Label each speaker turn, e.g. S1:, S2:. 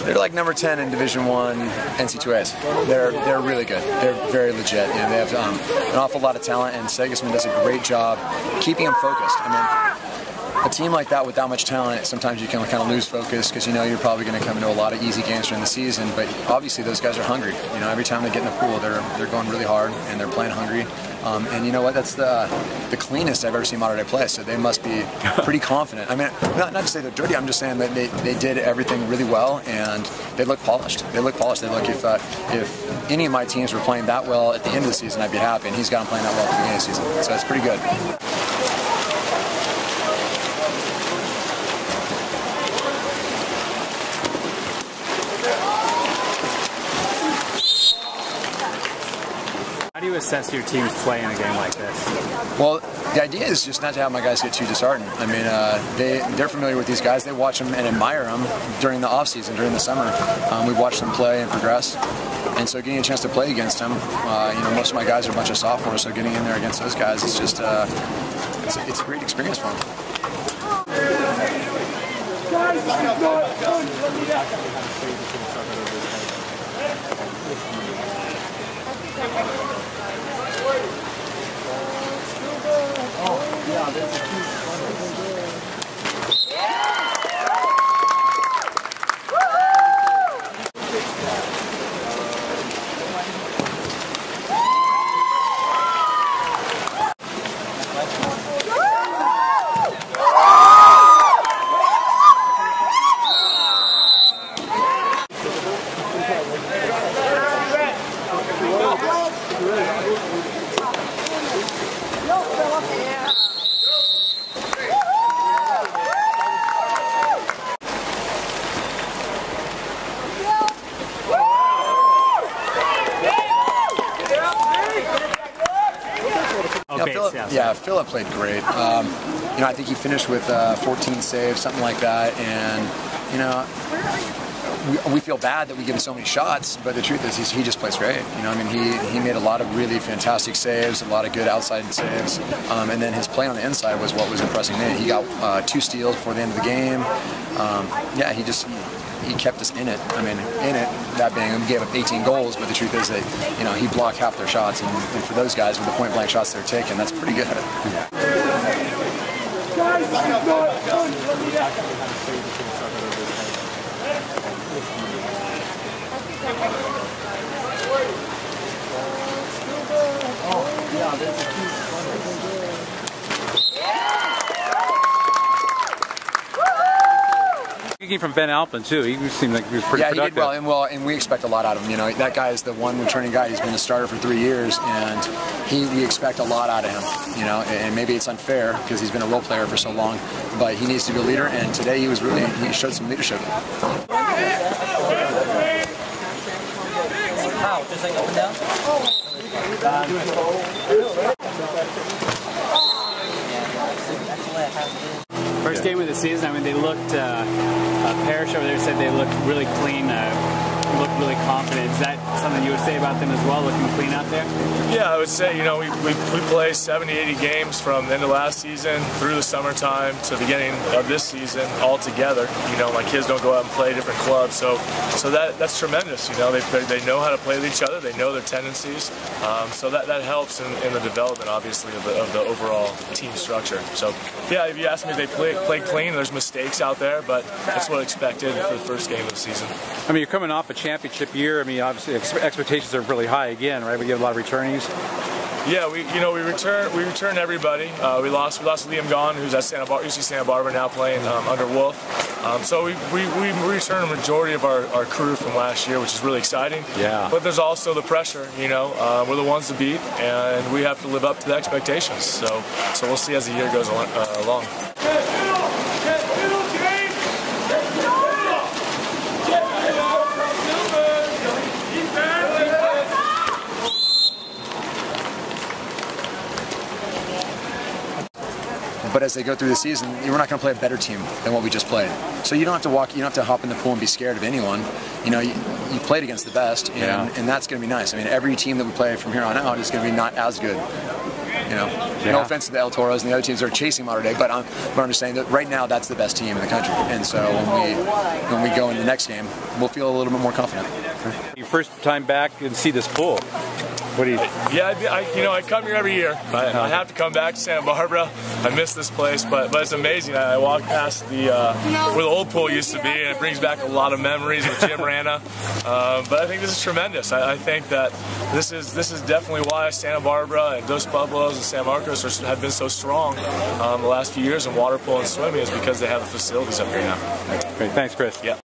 S1: They're like number 10 in Division I NC2As. They're really good. They're very legit. You know, they have an awful lot of talent, and Sigismund does a great job keeping them focused. I mean, a team like that with that much talent, sometimes you can kind of lose focus because you know you're probably going to come into a lot of easy games during the season. But obviously those guys are hungry. You know, every time they get in the pool, they're going really hard and they're playing hungry. And you know what? That's the cleanest I've ever seen Mater Dei play. So they must be pretty confident. I mean, not to say they're dirty. I'm just saying that they did everything really well, and they look polished. They look polished. They look if any of my teams were playing that well at the end of the season, I'd be happy. And he's got them playing that well at the beginning of the season. So it's pretty good.
S2: How do you assess your team's play in a game like this?
S1: Well, the idea is just not to have my guys get too disheartened. I mean, they're familiar with these guys. They watch them and admire them during the off season, during the summer. We've watched them play and progress, and so getting a chance to play against them. You know, most of my guys are a bunch of sophomores, so getting in there against those guys is just it's a great experience for them. Philip played great. You know, I think he finished with 14 saves, something like that. And you know, we feel bad that we give him so many shots, but the truth is he just plays great. You know, I mean, he made a lot of really fantastic saves, a lot of good outside saves, and then his play on the inside was what was impressing me. He got 2 steals before the end of the game. Yeah, he kept us in it. I mean, in it, that being, we gave up 18 goals, but the truth is that, you know, he blocked half their shots, and for those guys with the point-blank shots they're taking, that's pretty good.
S2: He from Van Alpen too. He seemed like he was pretty productive.
S1: He did well, and we expect a lot out of him. You know, that guy is the one returning guy. He's been a starter for 3 years, and we expect a lot out of him. You know, and maybe it's unfair because he's been a role player for so long, but he needs to be a leader. And today he showed some leadership.
S3: How? Just like up and down?
S2: First game of the season, I mean, they looked, Parrish over there said they looked really clean, looked really confident. Is that something you would say about them as well, looking clean out there?
S4: Yeah, I would say, you know, we play 70, 80 games from the end of last season through the summertime to the beginning of this season all together. You know, my kids don't go out and play different clubs, so that's tremendous. You know, they know how to play with each other, they know their tendencies, so that helps in the development, obviously, of the overall team structure. So, yeah, if you ask me if they play clean, there's mistakes out there, but that's what I expected for the first game of the season.
S2: I mean, you're coming off a championship year. I mean, obviously expectations are really high again, right? We get a lot of returnees.
S4: Yeah, we return everybody. We lost Liam Gahn, who's at UC Santa Barbara now playing under Wolf. So we return a majority of our crew from last year, which is really exciting.
S2: Yeah.
S4: But there's also the pressure. You know, we're the ones to beat, and we have to live up to the expectations. So we'll see as the year goes along.
S1: But as they go through the season, we're not going to play a better team than what we just played. So you don't have to walk, you don't have to hop in the pool and be scared of anyone. You know, you played against the best, and that's going to be nice. I mean, every team that we play from here on out is going to be not as good. You know, no offense to the El Toros and the other teams that are chasing Mater Dei, but I'm just saying that right now that's the best team in the country. And so when we go into the next game, we'll feel a little bit more confident.
S3: Your first time back and see this pool. What do you?
S4: Yeah, I come here every year. I have to come back to Santa Barbara. I miss this place, but it's amazing. I walk past where the old pool used to be, and it brings back a lot of memories with Jim Rana. But I think this is tremendous. I think that this is definitely why Santa Barbara and Dos Pueblos and San Marcos have been so strong the last few years in water polo and swimming, is because they have the facilities up here now.
S3: Great, thanks, Chris.
S4: Yeah.